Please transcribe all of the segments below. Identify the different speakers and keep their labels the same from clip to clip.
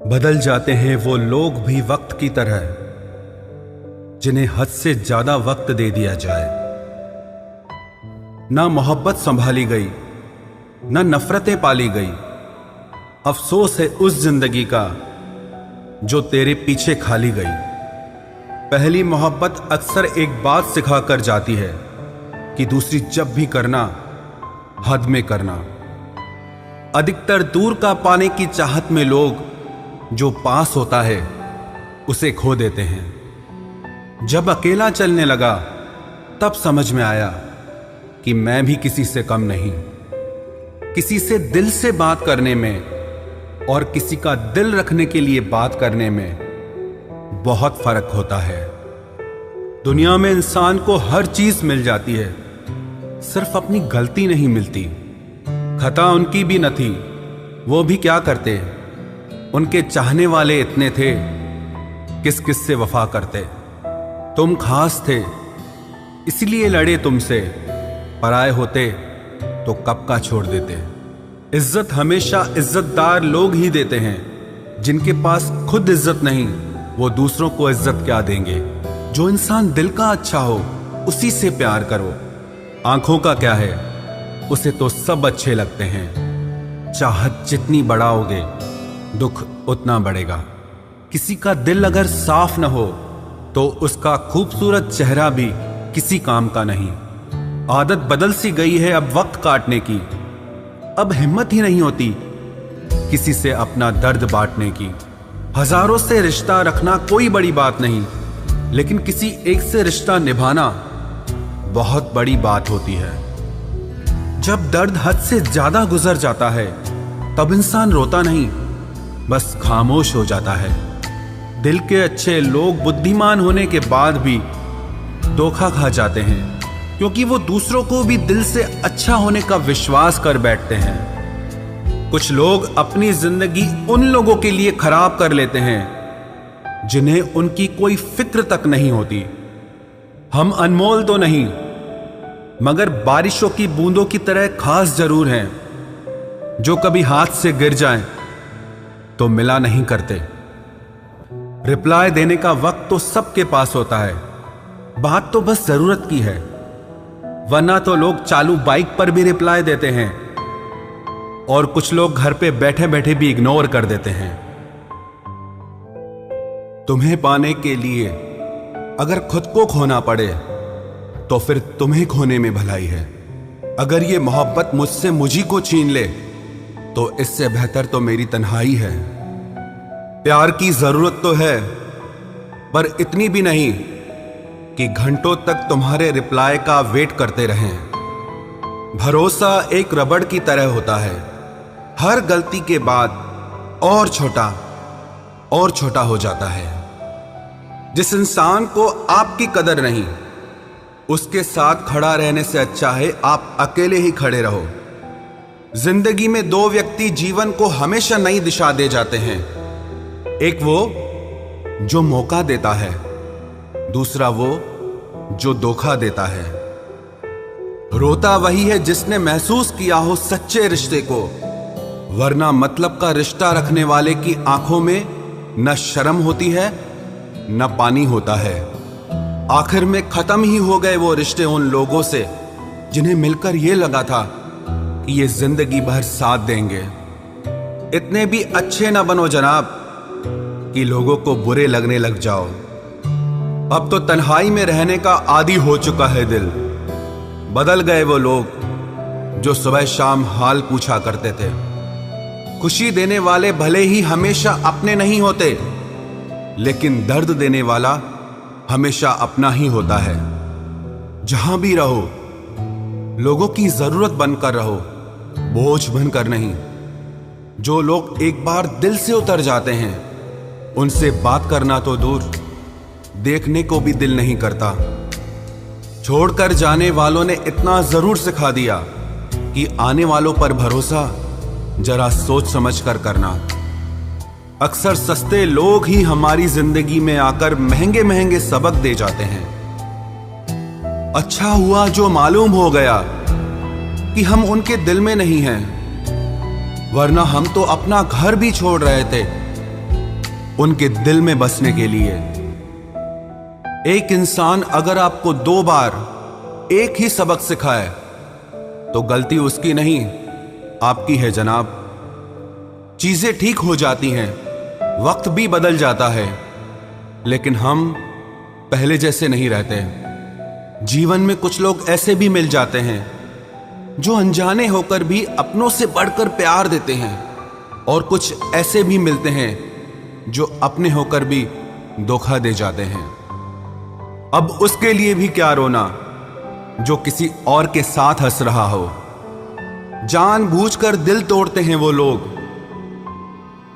Speaker 1: बदल जाते हैं वो लोग भी वक्त की तरह जिन्हें हद से ज्यादा वक्त दे दिया जाए। ना मोहब्बत संभाली गई, ना नफरतें पाली गई। अफसोस है उस जिंदगी का जो तेरे पीछे खाली गई। पहली मोहब्बत अक्सर एक बात सिखा कर जाती है कि दूसरी जब भी करना हद में करना। अधिकतर दूर का पाने की चाहत में लोग जो पास होता है उसे खो देते हैं। जब अकेला चलने लगा तब समझ में आया कि मैं भी किसी से कम नहीं। किसी से दिल से बात करने में और किसी का दिल रखने के लिए बात करने में बहुत फर्क होता है। दुनिया में इंसान को हर चीज मिल जाती है, सिर्फ अपनी गलती नहीं मिलती। खता उनकी भी न थी, वो भी क्या करते। उनके चाहने वाले इतने थे, किस किस से वफा करते। तुम खास थे इसलिए लड़े तुमसे, पराए होते तो कब का छोड़ देते। इज्जत हमेशा इज्जतदार लोग ही देते हैं। जिनके पास खुद इज्जत नहीं वो दूसरों को इज्जत क्या देंगे। जो इंसान दिल का अच्छा हो उसी से प्यार करो। आंखों का क्या है, उसे तो सब अच्छे लगते हैं। चाहत जितनी बढ़ाओगे दुख उतना बढ़ेगा। किसी का दिल अगर साफ न हो तो उसका खूबसूरत चेहरा भी किसी काम का नहीं। आदत बदल सी गई है अब वक्त काटने की। अब हिम्मत ही नहीं होती किसी से अपना दर्द बांटने की। हजारों से रिश्ता रखना कोई बड़ी बात नहीं, लेकिन किसी एक से रिश्ता निभाना बहुत बड़ी बात होती है। जब दर्द हद से ज्यादा गुजर जाता है तब इंसान रोता नहीं, बस खामोश हो जाता है। दिल के अच्छे लोग बुद्धिमान होने के बाद भी धोखा खा जाते हैं, क्योंकि वो दूसरों को भी दिल से अच्छा होने का विश्वास कर बैठते हैं। कुछ लोग अपनी जिंदगी उन लोगों के लिए खराब कर लेते हैं जिन्हें उनकी कोई फिक्र तक नहीं होती। हम अनमोल तो नहीं, मगर बारिशों की बूंदों की तरह खास जरूर हैं, जो कभी हाथ से गिर जाएं तो मिला नहीं करते। रिप्लाई देने का वक्त तो सबके पास होता है, बात तो बस जरूरत की है। वरना तो लोग चालू बाइक पर भी रिप्लाई देते हैं और कुछ लोग घर पे बैठे बैठे भी इग्नोर कर देते हैं। तुम्हें पाने के लिए अगर खुद को खोना पड़े तो फिर तुम्हें खोने में भलाई है। अगर ये मोहब्बत मुझसे मुझी को छीन ले तो इससे बेहतर तो मेरी तन्हाई है। प्यार की जरूरत तो है, पर इतनी भी नहीं कि घंटों तक तुम्हारे रिप्लाई का वेट करते रहें। भरोसा एक रबड़ की तरह होता है, हर गलती के बाद और छोटा हो जाता है। जिस इंसान को आपकी कदर नहीं, उसके साथ खड़ा रहने से अच्छा है आप अकेले ही खड़े रहो। जिंदगी में दो व्यक्ति जीवन को हमेशा नई दिशा दे जाते हैं। एक वो जो मौका देता है, दूसरा वो जो धोखा देता है। रोता वही है जिसने महसूस किया हो सच्चे रिश्ते को, वरना मतलब का रिश्ता रखने वाले की आंखों में न शर्म होती है न पानी होता है। आखिर में खत्म ही हो गए वो रिश्ते उन लोगों से जिन्हें मिलकर ये लगा था कि ये जिंदगी भर साथ देंगे। इतने भी अच्छे ना बनो जनाब कि लोगों को बुरे लगने लग जाओ। अब तो तन्हाई में रहने का आदी हो चुका है दिल। बदल गए वो लोग जो सुबह शाम हाल पूछा करते थे। खुशी देने वाले भले ही हमेशा अपने नहीं होते, लेकिन दर्द देने वाला हमेशा अपना ही होता है। जहां भी रहो लोगों की जरूरत बनकर रहो, बोझ बनकर नहीं। जो लोग एक बार दिल से उतर जाते हैं उनसे बात करना तो दूर, देखने को भी दिल नहीं करता। छोड़कर जाने वालों ने इतना जरूर सिखा दिया कि आने वालों पर भरोसा जरा सोच समझ कर करना। अक्सर सस्ते लोग ही हमारी जिंदगी में आकर महंगे महंगे सबक दे जाते हैं। अच्छा हुआ जो मालूम हो गया कि हम उनके दिल में नहीं हैं, वरना हम तो अपना घर भी छोड़ रहे थे उनके दिल में बसने के लिए। एक इंसान अगर आपको 2 बार एक ही सबक सिखाए तो गलती उसकी नहीं, आपकी है जनाब। चीजें ठीक हो जाती हैं, वक्त भी बदल जाता है, लेकिन हम पहले जैसे नहीं रहते। जीवन में कुछ लोग ऐसे भी मिल जाते हैं जो अनजाने होकर भी अपनों से बढ़कर प्यार देते हैं, और कुछ ऐसे भी मिलते हैं जो अपने होकर भी धोखा दे जाते हैं। अब उसके लिए भी क्या रोना जो किसी और के साथ हंस रहा हो। जानबूझकर दिल तोड़ते हैं वो लोग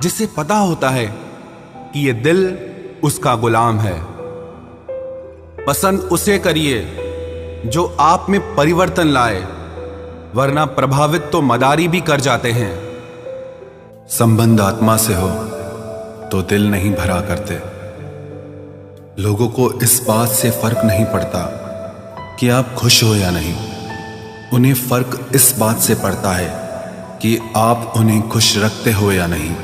Speaker 1: जिसे पता होता है कि ये दिल उसका गुलाम है। पसंद उसे करिए जो आप में परिवर्तन लाए, वरना प्रभावित तो मदारी भी कर जाते हैं।
Speaker 2: संबंध आत्मा से हो तो दिल नहीं भरा करते। लोगों को इस बात से फर्क नहीं पड़ता कि आप खुश हो या नहीं, उन्हें फर्क इस बात से पड़ता है कि आप उन्हें खुश रखते हो या नहीं।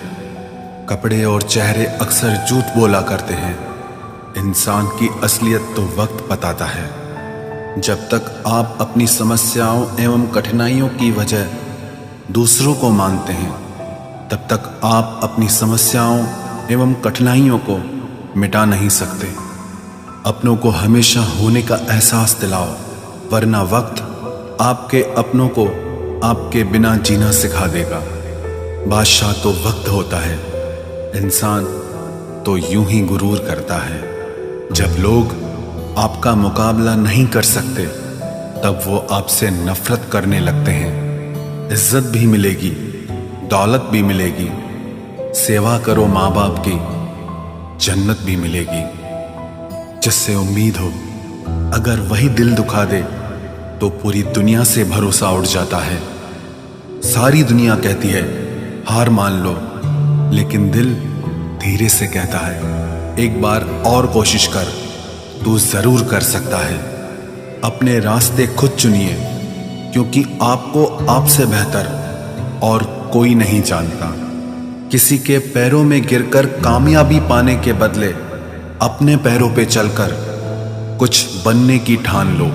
Speaker 2: कपड़े और चेहरे अक्सर झूठ बोला करते हैं, इंसान की असलियत तो वक्त बताता है। जब तक आप अपनी समस्याओं एवं कठिनाइयों की वजह दूसरों को मानते हैं, तब तक आप अपनी समस्याओं एवं कठिनाइयों को मिटा नहीं सकते। अपनों को हमेशा होने का एहसास दिलाओ, वरना वक्त आपके अपनों को आपके बिना जीना सिखा देगा। बादशाह तो वक्त होता है, इंसान तो यूं ही गुरूर करता है। जब लोग आपका मुकाबला नहीं कर सकते, तब वो आपसे नफरत करने लगते हैं। इज्जत भी मिलेगी, दौलत भी मिलेगी, सेवा करो माँ बाप की, जन्नत भी मिलेगी। जिससे उम्मीद हो, अगर वही दिल दुखा दे तो पूरी दुनिया से भरोसा उठ जाता है। सारी दुनिया कहती है हार मान लो, लेकिन दिल धीरे से कहता है एक बार और कोशिश कर, तू जरूर कर सकता है। अपने रास्ते खुद चुनिए, क्योंकि आपको आपसे बेहतर और कोई नहीं जानता। किसी के पैरों में गिरकर कामयाबी पाने के बदले अपने पैरों पे चलकर कुछ बनने की ठान लो।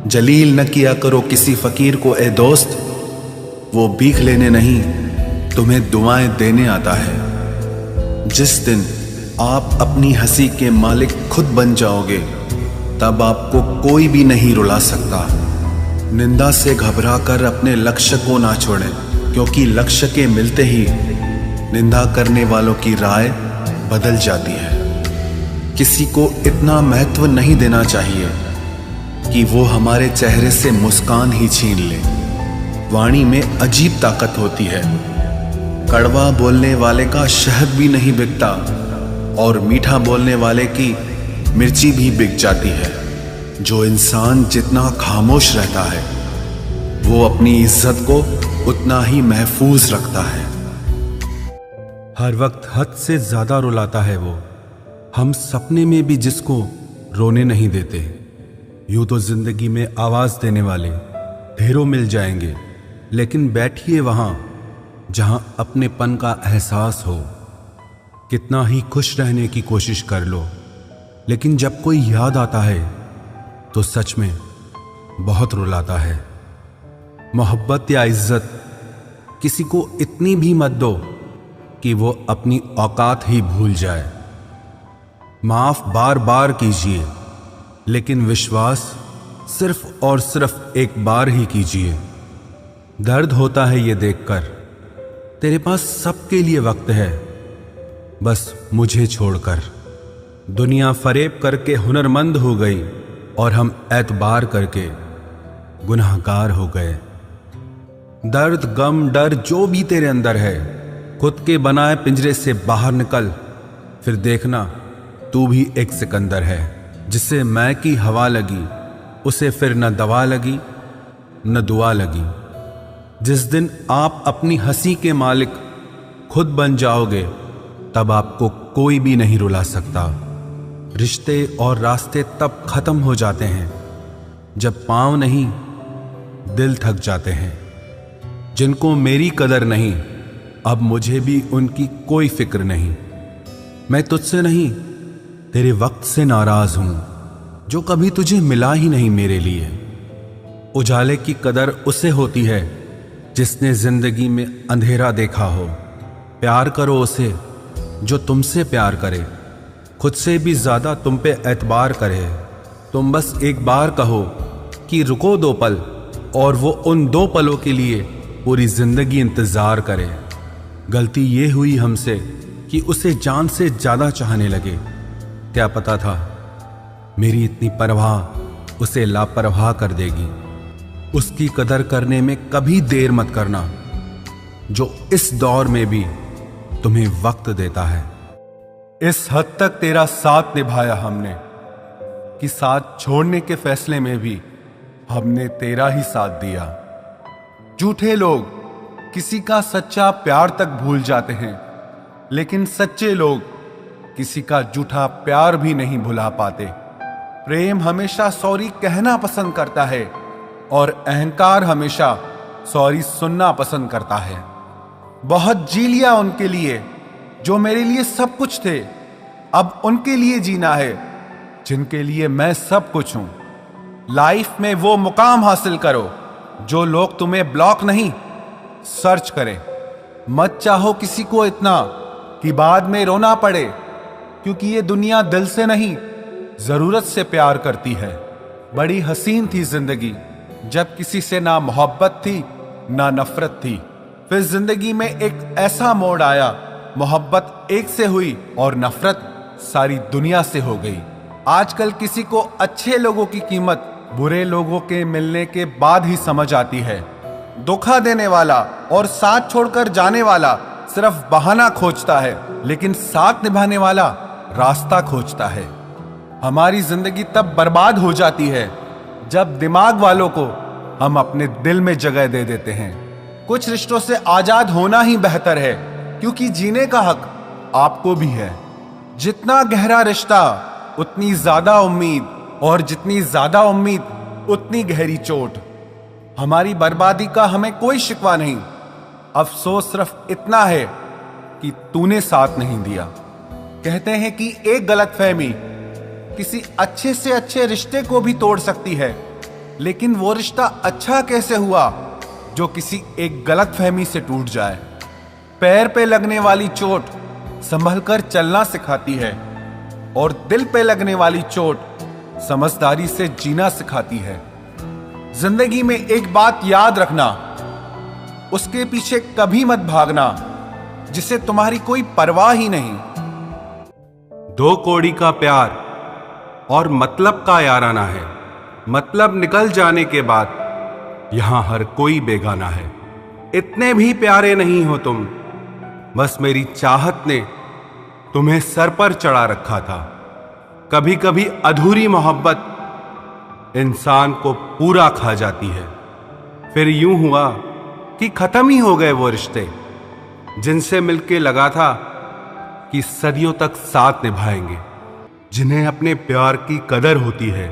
Speaker 2: जलील न किया करो किसी फकीर को ए दोस्त, वो भीख लेने नहीं तुम्हें दुआएं देने आता है। जिस दिन आप अपनी हंसी के मालिक खुद बन जाओगे, तब आपको कोई भी नहीं रुला सकता। निंदा से घबराकर अपने लक्ष्य को ना छोड़ें, क्योंकि लक्ष्य के मिलते ही निंदा करने वालों की राय बदल जाती है। किसी को इतना महत्व नहीं देना चाहिए कि वो हमारे चेहरे से मुस्कान ही छीन ले। वाणी में अजीब ताकत होती है। कड़वा बोलने वाले का शहद भी नहीं बिकता, और मीठा बोलने वाले की मिर्ची भी बिक जाती है। जो इंसान जितना खामोश रहता है, वो अपनी इज्जत को उतना ही महफूज रखता है।
Speaker 1: हर वक्त हद से ज्यादा रुलाता है वो, हम सपने में भी जिसको रोने नहीं देते। यूं तो जिंदगी में आवाज देने वाले ढेरों मिल जाएंगे, लेकिन बैठिए वहां जहां अपनेपन का एहसास हो। कितना ही खुश रहने की कोशिश कर लो, लेकिन जब कोई याद आता है तो सच में बहुत रुलाता है। मोहब्बत या इज्जत किसी को इतनी भी मत दो कि वो अपनी औकात ही भूल जाए। माफ बार बार कीजिए, लेकिन विश्वास सिर्फ और सिर्फ एक बार ही कीजिए। दर्द होता है ये देखकर तेरे पास सबके लिए वक्त है, बस मुझे छोड़कर। दुनिया फरेब करके हुनरमंद हो गई और हम एतबार करके गुनाहगार हो गए। दर्द, गम, डर जो भी तेरे अंदर है, खुद के बनाए पिंजरे से बाहर निकल, फिर देखना तू भी एक सिकंदर है। जिसे मैं की हवा लगी, उसे फिर न दवा लगी न दुआ लगी। जिस दिन आप अपनी हंसी के मालिक खुद बन जाओगे, तब आपको कोई भी नहीं रुला सकता। रिश्ते और रास्ते तब खत्म हो जाते हैं जब पांव नहीं दिल थक जाते हैं। जिनको मेरी कदर नहीं, अब मुझे भी उनकी कोई फिक्र नहीं। मैं तुझसे नहीं, तेरे वक्त से नाराज हूं, जो कभी तुझे मिला ही नहीं मेरे लिए। उजाले की कदर उसे होती है जिसने जिंदगी में अंधेरा देखा हो। प्यार करो उसे जो तुमसे प्यार करे, खुद से भी ज्यादा तुम पे एतबार करे। तुम बस एक बार कहो कि रुको 2 पल, और वो उन 2 पलों के लिए पूरी जिंदगी इंतजार करे। गलती ये हुई हमसे कि उसे जान से ज्यादा चाहने लगे। क्या पता था मेरी इतनी परवाह उसे लापरवाह कर देगी। उसकी कदर करने में कभी देर मत करना, जो इस दौर में भी तुम्हें वक्त देता है। इस हद तक तेरा साथ निभाया हमने कि साथ छोड़ने के फैसले में भी हमने तेरा ही साथ दिया। झूठे लोग किसी का सच्चा प्यार तक भूल जाते हैं, लेकिन सच्चे लोग किसी का झूठा प्यार भी नहीं भुला पाते। प्रेम हमेशा सॉरी कहना पसंद करता है और अहंकार हमेशा सॉरी सुनना पसंद करता है। बहुत जी लिया उनके लिए जो मेरे लिए सब कुछ थे, अब उनके लिए जीना है जिनके लिए मैं सब कुछ हूं। लाइफ में वो मुकाम हासिल करो जो लोग तुम्हें ब्लॉक नहीं, सर्च करें। मत चाहो किसी को इतना कि बाद में रोना पड़े, क्योंकि ये दुनिया दिल से नहीं, जरूरत से प्यार करती है। बड़ी हसीन थी जिंदगी जब किसी से ना मोहब्बत थी ना नफरत थी। फिर जिंदगी में एक ऐसा मोड़ आया, मोहब्बत एक से हुई और नफरत सारी दुनिया से हो गई। आजकल किसी को अच्छे लोगों की कीमत बुरे लोगों के मिलने के बाद ही समझ आती है। धोखा देने वाला और साथ छोड़कर जाने वाला सिर्फ बहाना खोजता है, लेकिन साथ निभाने वाला रास्ता खोजता है। हमारी जिंदगी तब बर्बाद हो जाती है जब दिमाग वालों को हम अपने दिल में जगह दे देते हैं। कुछ रिश्तों से आजाद होना ही बेहतर है, क्योंकि जीने का हक आपको भी है। जितना गहरा रिश्ता उतनी ज्यादा उम्मीद, और जितनी ज्यादा उम्मीद उतनी गहरी चोट। हमारी बर्बादी का हमें कोई शिकवा नहीं, अफसोस सिर्फ इतना है कि तूने साथ नहीं दिया। कहते हैं कि एक गलतफहमी किसी अच्छे से अच्छे रिश्ते को भी तोड़ सकती है, लेकिन वो रिश्ता अच्छा कैसे हुआ जो किसी एक गलतफहमी से टूट जाए। पैर पे लगने वाली चोट संभल कर चलना सिखाती है, और दिल पे लगने वाली चोट समझदारी से जीना सिखाती है। जिंदगी में एक बात याद रखना, उसके पीछे कभी मत भागना जिसे तुम्हारी कोई परवाह ही नहीं।
Speaker 3: 2 कौड़ी का प्यार और मतलब का याराना है। मतलब निकल जाने के बाद यहां हर कोई बेगाना है। इतने भी प्यारे नहीं हो तुम, बस मेरी चाहत ने तुम्हें सर पर चढ़ा रखा था। कभी कभी अधूरी मोहब्बत इंसान को पूरा खा जाती है। फिर यूं हुआ कि खत्म ही हो गए वो रिश्ते जिनसे मिलके लगा था कि सदियों तक साथ निभाएंगे। जिन्हें अपने प्यार की कदर होती है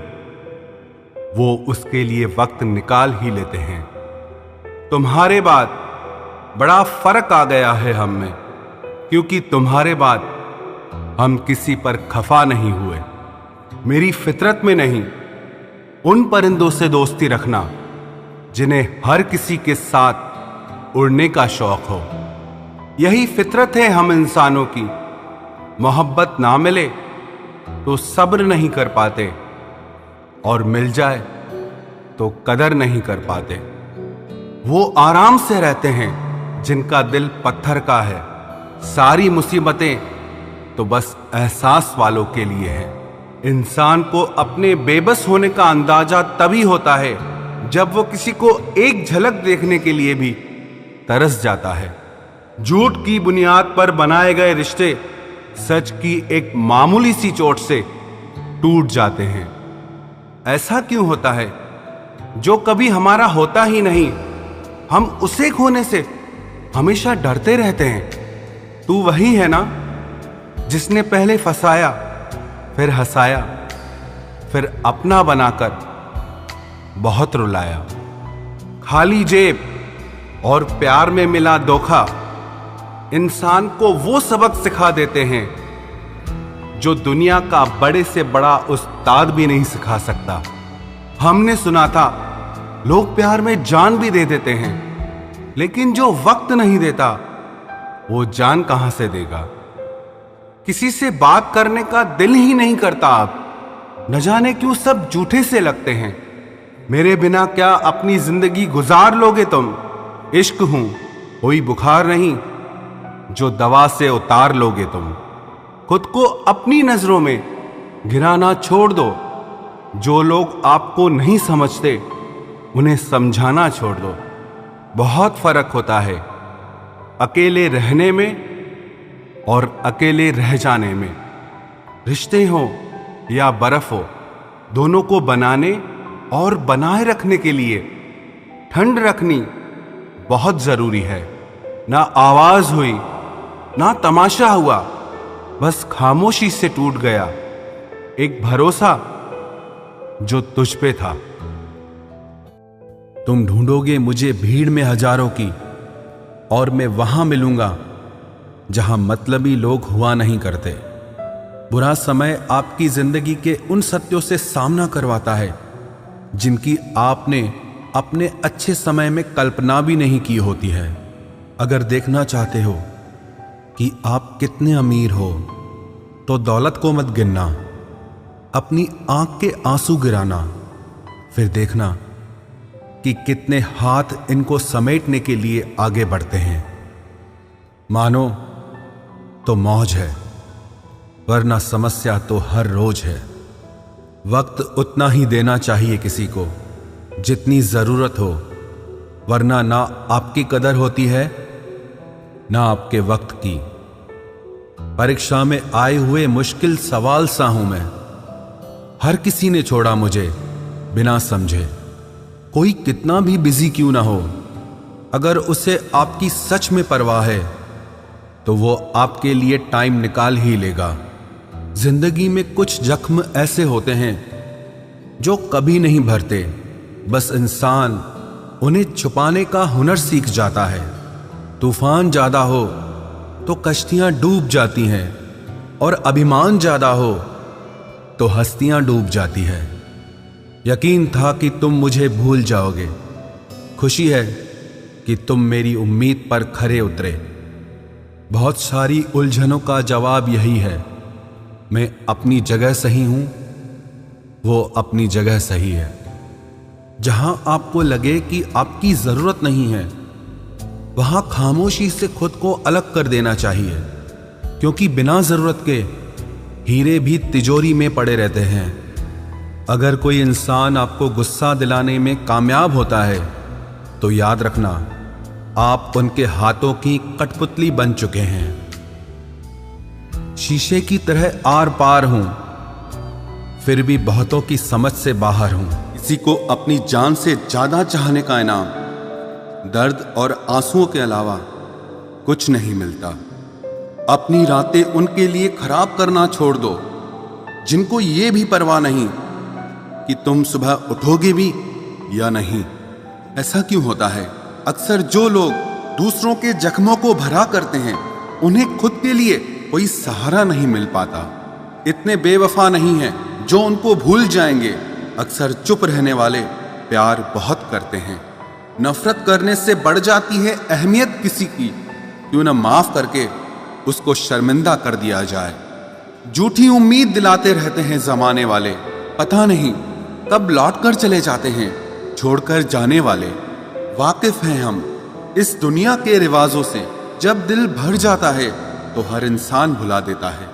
Speaker 3: वो उसके लिए वक्त निकाल ही लेते हैं। तुम्हारे बाद बड़ा फर्क आ गया है हम में, क्योंकि तुम्हारे बाद हम किसी पर खफा नहीं हुए। मेरी फितरत में नहीं उन परिंदों से दोस्ती रखना जिन्हें हर किसी के साथ उड़ने का शौक हो। यही फितरत है हम इंसानों की। मोहब्बत ना मिले तो सब्र नहीं कर पाते, और मिल जाए तो कदर नहीं कर पाते। वो आराम से रहते हैं जिनका दिल पत्थर का है। सारी मुसीबतें तो बस एहसास वालों के लिए है। इंसान को अपने बेबस होने का अंदाजा तभी होता है जब वो किसी को एक झलक देखने के लिए भी तरस जाता है। झूठ की बुनियाद पर बनाए गए रिश्ते सच की एक मामूली सी चोट से टूट जाते हैं। ऐसा क्यों होता है? जो कभी हमारा होता ही नहीं, हम उसे खोने से हमेशा डरते रहते हैं। तू वही है ना जिसने पहले फंसाया, फिर हंसाया, फिर अपना बनाकर बहुत रुलाया। खाली जेब और प्यार में मिला धोखा इंसान को वो सबक सिखा देते हैं जो दुनिया का बड़े से बड़ा उस्ताद भी नहीं सिखा सकता। हमने सुना था लोग प्यार में जान भी दे देते हैं, लेकिन जो वक्त नहीं देता वो जान कहां से देगा। किसी से बात करने का दिल ही नहीं करता अब, न जाने क्यों सब झूठे से लगते हैं। मेरे बिना क्या अपनी जिंदगी गुजार लोगे तुम? इश्क हूं कोई बुखार नहीं जो दवा से उतार लोगे तुम। खुद को अपनी नजरों में गिराना छोड़ दो। जो लोग आपको नहीं समझते उन्हें समझाना छोड़ दो। बहुत फर्क होता है अकेले रहने में और अकेले रह जाने में। रिश्ते हो या बर्फ हो, दोनों को बनाने और बनाए रखने के लिए ठंड रखनी बहुत जरूरी है। ना आवाज हुई ना तमाशा हुआ, बस खामोशी से टूट गया एक भरोसा जो तुझ पे था।
Speaker 1: तुम ढूंढोगे मुझे भीड़ में हजारों की, और मैं वहां मिलूंगा जहां मतलबी लोग हुआ नहीं करते। बुरा समय आपकी जिंदगी के उन सत्यों से सामना करवाता है जिनकी आपने अपने अच्छे समय में कल्पना भी नहीं की होती है। अगर देखना चाहते हो कि आप कितने अमीर हो तो दौलत को मत गिनना, अपनी आंख के आंसू गिराना, फिर देखना कि कितने हाथ इनको समेटने के लिए आगे बढ़ते हैं। मानो तो मौज है, वरना समस्या तो हर रोज है। वक्त उतना ही देना चाहिए किसी को जितनी जरूरत हो, वरना ना आपकी कदर होती है ना आपके वक्त की। परीक्षा में आए हुए मुश्किल सवाल सा हूं मैं। हर किसी ने छोड़ा मुझे बिना समझे। कोई कितना भी बिजी क्यों ना हो, अगर उसे आपकी सच में परवाह है तो वो आपके लिए टाइम निकाल ही लेगा। जिंदगी में कुछ जख्म ऐसे होते हैं जो कभी नहीं भरते, बस इंसान उन्हें छुपाने का हुनर सीख जाता है। तूफान ज्यादा हो तो कश्तियां डूब जाती हैं, और अभिमान ज्यादा हो तो हस्तियां डूब जाती है। यकीन था कि तुम मुझे भूल जाओगे। खुशी है कि तुम मेरी उम्मीद पर खरे उतरे। बहुत सारी उलझनों का जवाब यही है, मैं अपनी जगह सही हूं, वो अपनी जगह सही है। जहां आपको लगे कि आपकी जरूरत नहीं है, वहां खामोशी से खुद को अलग कर देना चाहिए, क्योंकि बिना जरूरत के हीरे भी तिजोरी में पड़े रहते हैं। अगर कोई इंसान आपको गुस्सा दिलाने में कामयाब होता है तो याद रखना आप उनके हाथों की कठपुतली बन चुके हैं। शीशे की तरह आर पार हूं, फिर भी बहुतों की समझ से बाहर हूं।
Speaker 2: किसी को अपनी जान से ज्यादा चाहने का इनाम दर्द और आंसुओं के अलावा कुछ नहीं मिलता। अपनी रातें उनके लिए खराब करना छोड़ दो जिनको ये भी परवाह नहीं कि तुम सुबह उठोगे भी या नहीं। ऐसा क्यों होता है? अक्सर जो लोग दूसरों के जख्मों को भरा करते हैं, उन्हें खुद के लिए कोई सहारा नहीं मिल पाता। इतने बेवफा नहीं हैं जो उनको भूल जाएंगे। अक्सर चुप रहने वाले प्यार बहुत करते हैं। नफरत करने से बढ़ जाती है अहमियत किसी की। क्यों न माफ करके उसको शर्मिंदा कर दिया जाए। झूठी उम्मीद दिलाते रहते हैं जमाने वाले, पता नहीं कब लौट कर चले जाते हैं छोड़कर जाने वाले। वाकिफ हैं हम इस दुनिया के रिवाजों से। जब दिल भर जाता है तो हर इंसान भुला देता है।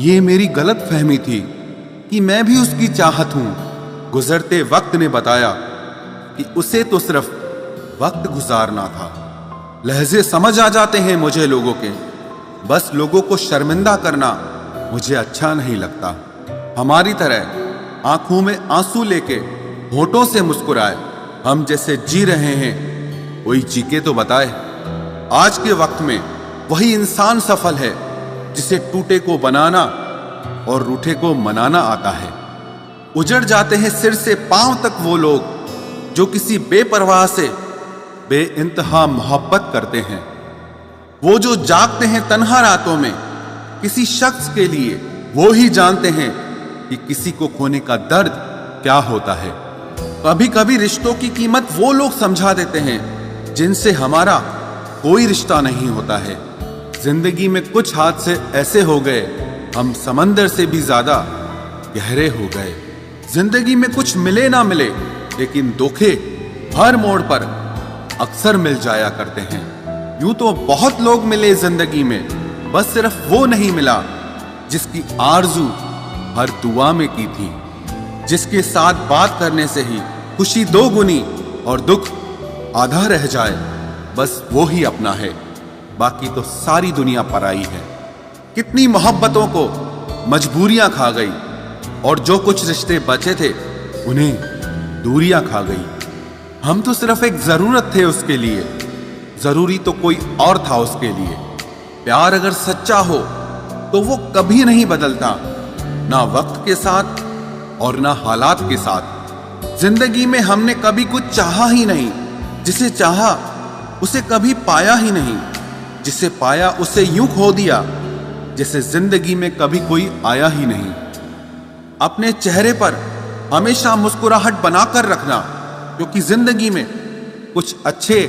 Speaker 2: ये मेरी गलत फहमी थी कि मैं भी उसकी चाहत हूं। गुजरते वक्त ने बताया कि उसे तो सिर्फ वक्त गुजारना था। लहजे समझ आ जाते हैं मुझे लोगों के, बस लोगों को शर्मिंदा करना मुझे अच्छा नहीं लगता। हमारी तरह आंखों में आंसू लेके होठों से मुस्कुराए। हम जैसे जी रहे हैं कोई जी के तो बताए। आज के वक्त में वही इंसान सफल है जिसे टूटे को बनाना और रूठे को मनाना आता है। उजड़ जाते हैं सिर से पांव तक वो लोग जो किसी बेपरवाह से बेइंतहा मोहब्बत करते हैं। वो जो जागते हैं तन्हा रातों में किसी शख्स के लिए वो ही जानते हैं कि किसी को खोने का दर्द क्या होता है। कभी कभी रिश्तों की कीमत वो लोग समझा देते हैं जिनसे हमारा कोई रिश्ता नहीं होता है। जिंदगी में कुछ हादसे ऐसे हो गए, हम समंदर से भी ज्यादा गहरे हो गए। जिंदगी में कुछ मिले ना मिले, लेकिन धोखे हर मोड़ पर अक्सर मिल जाया करते हैं। यूं तो बहुत लोग मिले जिंदगी में, बस सिर्फ वो नहीं मिला जिसकी आरजू हर दुआ में की थी, जिसके साथ बात करने से ही खुशी दो गुनी और दुख आधा रह जाए। बस वो ही अपना है, बाकी तो सारी दुनिया पराई है। कितनी मोहब्बतों को मजबूरियां खा गई, और जो कुछ रिश्ते बचे थे उन्हें दूरियां खा गई। हम तो सिर्फ एक जरूरत थे उसके लिए, जरूरी तो कोई और था उसके लिए। प्यार अगर सच्चा हो तो वो कभी नहीं बदलता, ना वक्त के साथ और ना हालात के साथ। जिंदगी में हमने कभी कुछ चाहा ही नहीं, जिसे चाहा उसे कभी पाया ही नहीं, जिसे पाया उसे यूं खो दिया जैसे जिंदगी में कभी कोई आया ही नहीं। अपने चेहरे पर हमेशा मुस्कुराहट बनाकर रखना, क्योंकि जिंदगी में कुछ अच्छे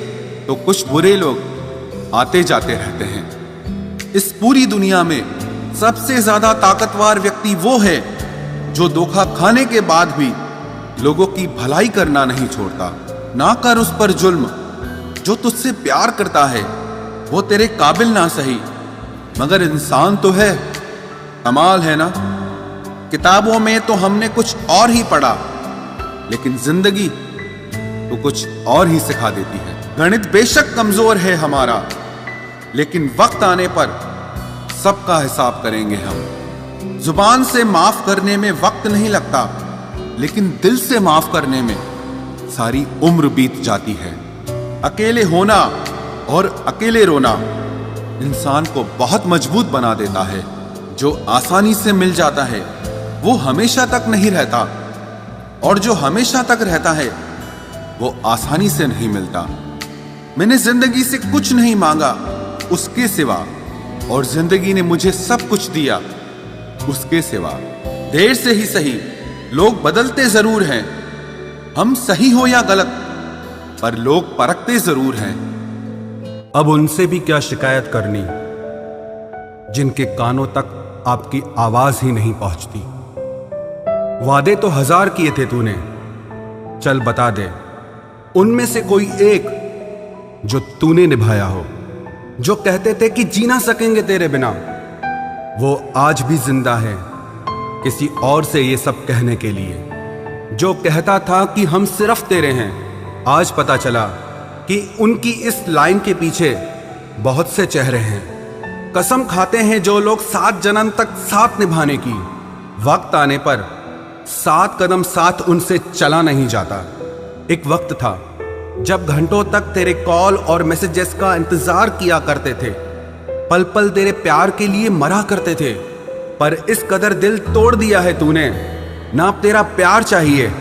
Speaker 2: तो कुछ बुरे लोग आते जाते रहते हैं। इस पूरी दुनिया में सबसे ज्यादा ताकतवर व्यक्ति वो है जो धोखा खाने के बाद भी लोगों की भलाई करना नहीं छोड़ता। ना कर उस पर जुल्म, जो तुझसे प्यार करता है वो तेरे काबिल ना सही, मगर इंसान तो है। कमाल है ना, किताबों में तो हमने कुछ और ही पढ़ा, लेकिन जिंदगी तो कुछ और ही सिखा देती है। गणित बेशक कमजोर है हमारा, लेकिन वक्त आने पर सबका हिसाब करेंगे हम। जुबान से माफ करने में वक्त नहीं लगता, लेकिन दिल से माफ करने में सारी उम्र बीत जाती है। अकेले होना और अकेले रोना इंसान को बहुत मजबूत बना देता है। जो आसानी से मिल जाता है वो हमेशा तक नहीं रहता, और जो हमेशा तक रहता है वो आसानी से नहीं मिलता। मैंने जिंदगी से कुछ नहीं मांगा उसके सिवा, और जिंदगी ने मुझे सब कुछ दिया उसके सिवा। देर से ही सही, लोग बदलते जरूर हैं, हम सही हो या गलत, पर लोग परखते जरूर हैं।
Speaker 3: अब उनसे भी क्या शिकायत करनी जिनके कानों तक आपकी आवाज ही नहीं पहुंचती। वादे तो 1000 किए थे तूने, चल बता दे उनमें से कोई एक जो तूने निभाया हो। जो कहते थे कि जी ना सकेंगे तेरे बिना, वो आज भी जिंदा है किसी और से ये सब कहने के लिए। जो कहता था कि हम सिर्फ तेरे हैं, आज पता चला कि उनकी इस लाइन के पीछे बहुत से चेहरे हैं। कसम खाते हैं जो लोग 7 जन्म तक साथ निभाने की, वक्त आने पर 7 कदम साथ उनसे चला नहीं जाता। एक वक्त था जब घंटों तक तेरे कॉल और मैसेजेस का इंतजार किया करते थे, पल पल तेरे प्यार के लिए मरा करते थे, पर इस कदर दिल तोड़ दिया है तूने। ना तेरा प्यार चाहिए,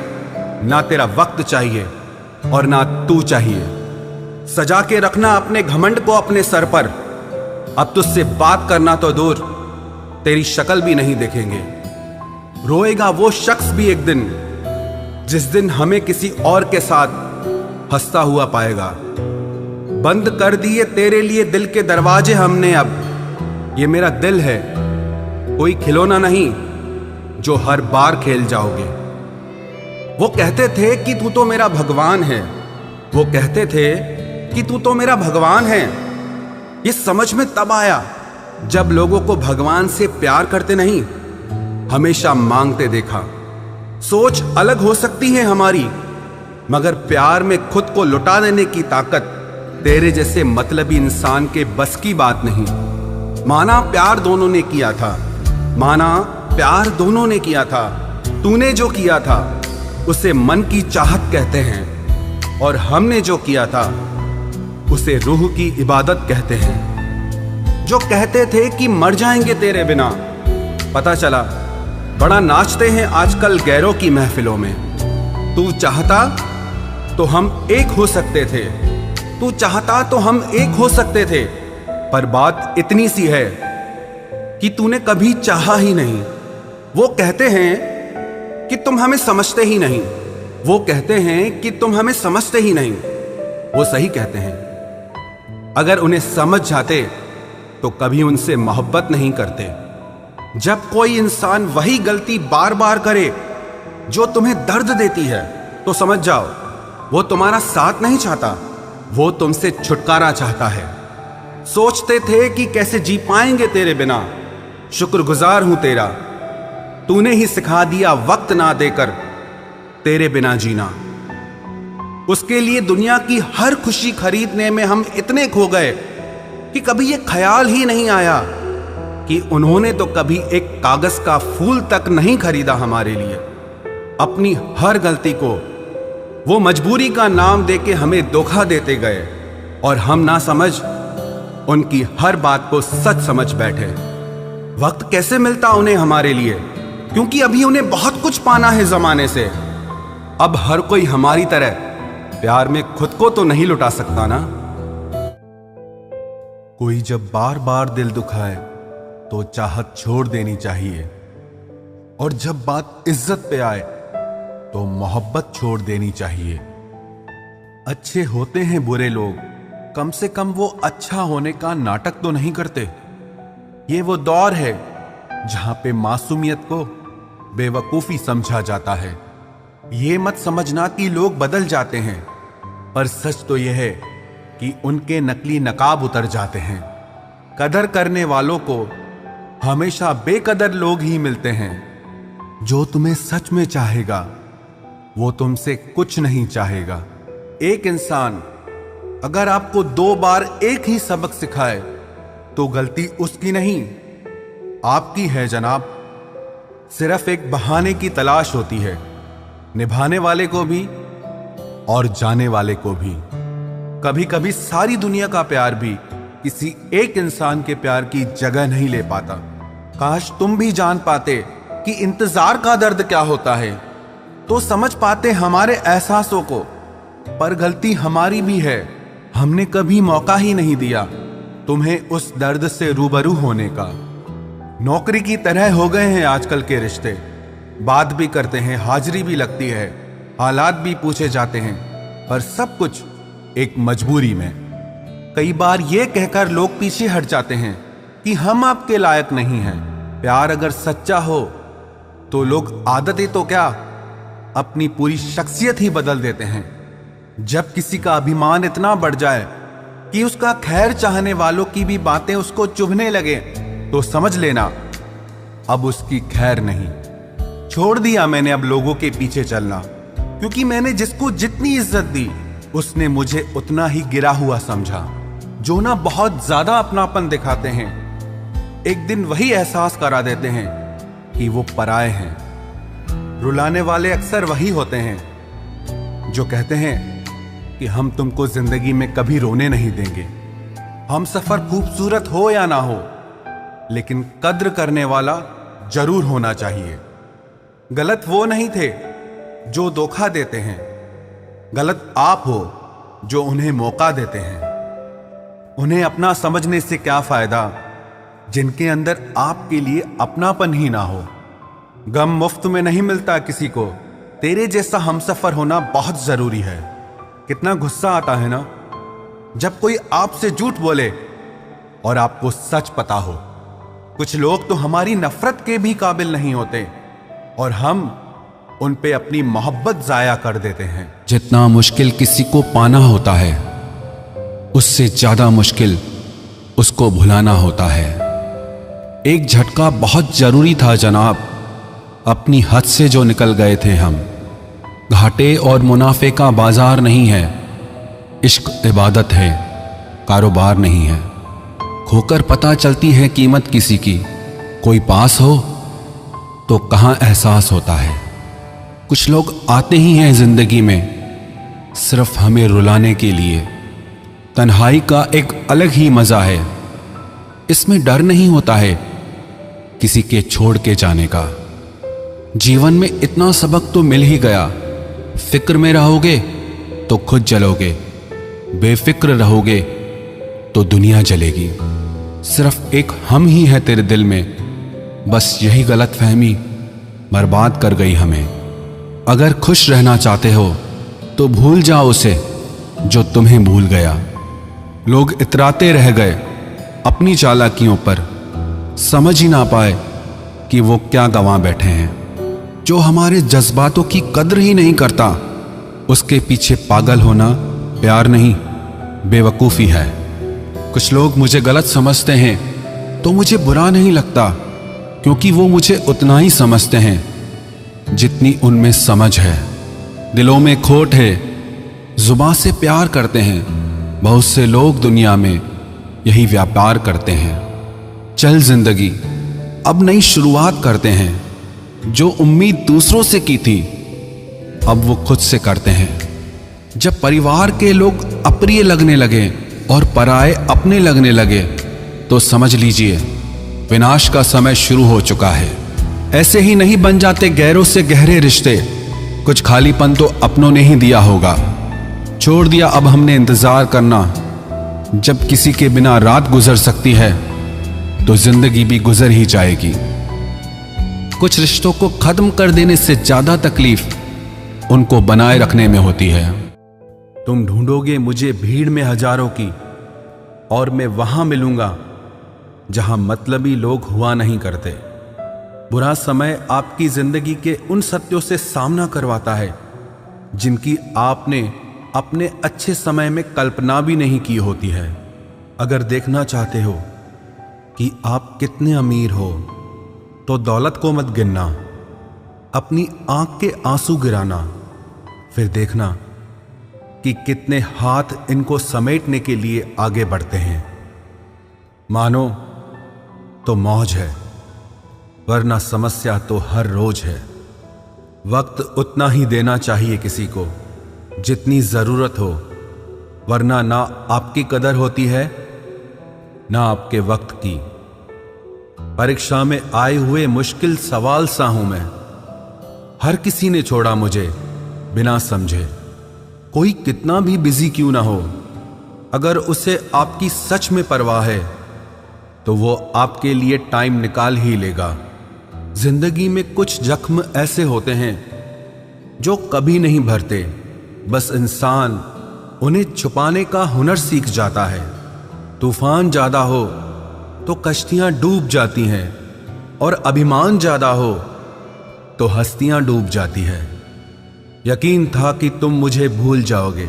Speaker 3: ना तेरा वक्त चाहिए, और ना तू चाहिए। सजा के रखना अपने घमंड को अपने सर पर। अब तुझसे बात करना तो दूर, तेरी शक्ल भी नहीं देखेंगे। रोएगा वो शख्स भी एक दिन, जिस दिन हमें किसी और के साथ हंसता हुआ पाएगा। बंद कर दिए तेरे लिए दिल के दरवाजे हमने अब। ये मेरा दिल है, कोई खिलौना नहीं जो हर बार खेल जाओगे। वो कहते थे कि तू तो मेरा भगवान है, वो कहते थे कि तू तो मेरा भगवान है। ये समझ में तब आया जब लोगों को भगवान से प्यार करते नहीं, हमेशा मांगते देखा। सोच अलग हो सकती है हमारी, मगर प्यार में खुद को लुटा देने की ताकत तेरे जैसे मतलबी इंसान के बस की बात नहीं। माना प्यार दोनों ने किया था, माना प्यार दोनों ने किया था। तूने जो किया था उसे मन की चाहत कहते हैं, और हमने जो किया था उसे रूह की इबादत कहते हैं। जो कहते थे कि मर जाएंगे तेरे बिना, पता चला बड़ा नाचते हैं आजकल गैरों की महफिलों में। तू चाहता तो हम एक हो सकते थे, तू चाहता तो हम एक हो सकते थे, पर बात इतनी सी है
Speaker 1: कि तूने कभी चाहा ही नहीं। वो कहते हैं कि तुम हमें समझते ही नहीं। वो कहते हैं कि तुम हमें समझते ही नहीं। वो सही कहते हैं। अगर उन्हें समझ जाते तो कभी उनसे मोहब्बत नहीं करते। जब कोई इंसान वही गलती बार बार करे जो तुम्हें दर्द देती है, तो समझ जाओ वो तुम्हारा साथ नहीं चाहता, वो तुमसे छुटकारा चाहता है। सोचते थे कि कैसे जी पाएंगे तेरे बिना, शुक्रगुजार हूं तेरा, तूने ही सिखा दिया वक्त ना देकर तेरे बिना जीना। उसके लिए दुनिया की हर खुशी खरीदने में हम इतने खो गए कि कभी ये ख्याल ही नहीं आया कि उन्होंने तो कभी एक कागज का फूल तक नहीं खरीदा हमारे लिए। अपनी हर गलती को वो मजबूरी का नाम देके हमें धोखा देते गए और हम ना समझ उनकी हर बात को सच समझ बैठे। वक्त कैसे मिलता उन्हें हमारे लिए, क्योंकि अभी उन्हें बहुत कुछ पाना है जमाने से। अब हर कोई हमारी तरह प्यार में खुद को तो नहीं लुटा सकता ना। कोई जब बार बार दिल दुखाए तो चाहत छोड़ देनी चाहिए, और जब बात इज्जत पे आए तो मोहब्बत छोड़ देनी चाहिए। अच्छे होते हैं बुरे लोग, कम से कम वो अच्छा होने का नाटक तो नहीं करते। ये वो दौर है जहां पे मासूमियत को बेवकूफी समझा जाता है। ये मत समझना कि लोग बदल जाते हैं, पर सच तो यह है कि उनके नकली नकाब उतर जाते हैं। कदर करने वालों को हमेशा बेकदर लोग ही मिलते हैं। जो तुम्हें सच में चाहेगा वो तुमसे कुछ नहीं चाहेगा। एक इंसान अगर आपको 2 बार एक ही सबक सिखाए तो गलती उसकी नहीं आपकी है जनाब। सिर्फ एक बहाने की तलाश होती है, निभाने वाले को भी और जाने वाले को भी। कभी कभी सारी दुनिया का प्यार भी किसी एक इंसान के प्यार की जगह नहीं ले पाता। काश तुम भी जान पाते कि इंतजार का दर्द क्या होता है, तो समझ पाते हमारे एहसासों को। पर गलती हमारी भी है, हमने कभी मौका ही नहीं दिया तुम्हें उस दर्द से रूबरू होने का। नौकरी की तरह हो गए हैं आजकल के रिश्ते। बात भी करते हैं, हाजिरी भी लगती है, हालात भी पूछे जाते हैं, पर सब कुछ एक मजबूरी में। कई बार ये कहकर लोग पीछे हट जाते हैं कि हम आपके लायक नहीं हैं। प्यार अगर सच्चा हो तो लोग आदतें तो क्या, अपनी पूरी शख्सियत ही बदल देते हैं। जब किसी का अभिमान इतना बढ़ जाए कि उसका खैर चाहने वालों की भी बातें उसको चुभने लगे, तो समझ लेना अब उसकी खैर नहीं। छोड़ दिया मैंने अब लोगों के पीछे चलना, क्योंकि मैंने जिसको जितनी इज्जत दी उसने मुझे उतना ही गिरा हुआ समझा। जो ना बहुत ज्यादा अपनापन दिखाते हैं, एक दिन वही एहसास करा देते हैं कि वो पराए हैं। रुलाने वाले अक्सर वही होते हैं जो कहते हैं कि हम तुमको जिंदगी में कभी रोने नहीं देंगे। हम सफर खूबसूरत हो या ना हो, लेकिन कद्र करने वाला जरूर होना चाहिए। गलत वो नहीं थे जो धोखा देते हैं, गलत आप हो जो उन्हें मौका देते हैं। उन्हें अपना समझने से क्या फायदा जिनके अंदर आपके लिए अपनापन ही ना हो। गम मुफ्त में नहीं मिलता किसी को, तेरे जैसा हमसफर होना बहुत जरूरी है। कितना गुस्सा आता है ना जब कोई आपसे झूठ बोले और आपको सच पता हो। कुछ लोग तो हमारी नफरत के भी काबिल नहीं होते और हम उन पे अपनी मोहब्बत जाया कर देते हैं।
Speaker 2: जितना मुश्किल किसी को पाना होता है, उससे ज्यादा मुश्किल उसको भुलाना होता है। एक झटका बहुत जरूरी था जनाब, अपनी हद से जो निकल गए थे हम। घाटे और मुनाफे का बाजार नहीं है, इश्क इबादत है, कारोबार नहीं है। खोकर पता चलती है कीमत किसी की, कोई पास हो तो कहां एहसास होता है। कुछ लोग आते ही हैं जिंदगी में सिर्फ हमें रुलाने के लिए। तन्हाई का एक अलग ही मजा है, इसमें डर नहीं होता है किसी के छोड़ के जाने का। जीवन में इतना सबक तो मिल ही गया, फिक्र में रहोगे तो खुद जलोगे, बेफिक्र रहोगे तो दुनिया जलेगी। सिर्फ एक हम ही है तेरे दिल में, बस यही गलतफहमी बर्बाद कर गई हमें। अगर खुश रहना चाहते हो तो भूल जाओ उसे जो तुम्हें भूल गया। लोग इतराते रह गए अपनी चालाकियों पर, समझ ही ना पाए कि वो क्या गंवा बैठे हैं। जो हमारे जज्बातों की कद्र ही नहीं करता, उसके पीछे पागल होना प्यार नहीं, बेवकूफ़ी है। कुछ लोग मुझे गलत समझते हैं तो मुझे बुरा नहीं लगता, क्योंकि वो मुझे उतना ही समझते हैं जितनी उनमें समझ है। दिलों में खोट है, जुबान से प्यार करते हैं, बहुत से लोग दुनिया में यही व्यापार करते हैं। चल जिंदगी अब नई शुरुआत करते हैं, जो उम्मीद दूसरों से की थी अब वो खुद से करते हैं। जब परिवार के लोग अप्रिय लगने लगे और पराये अपने लगने लगे तो समझ लीजिए विनाश का समय शुरू हो चुका है। ऐसे ही नहीं बन जाते गैरों से गहरे रिश्ते, कुछ खालीपन तो अपनों ने ही दिया होगा। छोड़ दिया अब हमने इंतजार करना, जब किसी के बिना रात गुजर सकती है तो जिंदगी भी गुजर ही जाएगी। कुछ रिश्तों को खत्म कर देने से ज्यादा तकलीफ उनको बनाए रखने में होती है।
Speaker 1: तुम ढूंढोगे मुझे भीड़ में हजारों की, और मैं वहां मिलूंगा जहां मतलबी लोग हुआ नहीं करते। बुरा समय आपकी जिंदगी के उन सत्यों से सामना करवाता है जिनकी आपने अपने अच्छे समय में कल्पना भी नहीं की होती है। अगर देखना चाहते हो कि आप कितने अमीर हो तो दौलत को मत गिनना, अपनी आंख के आंसू गिराना, फिर देखना कि कितने हाथ इनको समेटने के लिए आगे बढ़ते हैं। मानो तो मौज है, वरना समस्या तो हर रोज है। वक्त उतना ही देना चाहिए किसी को जितनी जरूरत हो, वरना ना आपकी कदर होती है ना आपके वक्त की। परीक्षा में आए हुए मुश्किल सवाल सा हूं मैं, हर किसी ने छोड़ा मुझे बिना समझे। कोई कितना भी बिजी क्यों ना हो, अगर उसे आपकी सच में परवाह है तो वो आपके लिए टाइम निकाल ही लेगा। जिंदगी में कुछ जख्म ऐसे होते हैं जो कभी नहीं भरते, बस इंसान उन्हें छुपाने का हुनर सीख जाता है। तूफान ज्यादा हो तो कश्तियां डूब जाती हैं, और अभिमान ज्यादा हो तो हस्तियां डूब जाती है। यकीन था कि तुम मुझे भूल जाओगे,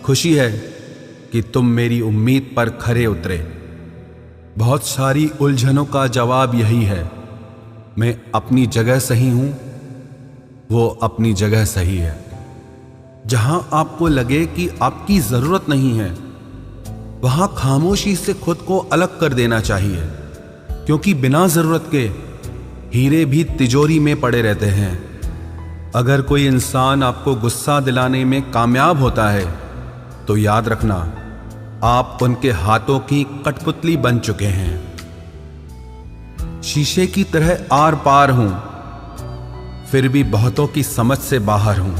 Speaker 1: खुशी है कि तुम मेरी उम्मीद पर खरे उतरे। बहुत सारी उलझनों का जवाब यही है, मैं अपनी जगह सही हूं, वो अपनी जगह सही है। जहां आपको लगे कि आपकी जरूरत नहीं है, वहां खामोशी से खुद को अलग कर देना चाहिए, क्योंकि बिना जरूरत के हीरे भी तिजोरी में पड़े रहते हैं। अगर कोई इंसान आपको गुस्सा दिलाने में कामयाब होता है तो याद रखना आप उनके हाथों की कठपुतली बन चुके हैं। शीशे की तरह आर पार हूं, फिर भी बहुतों की समझ से बाहर हूं।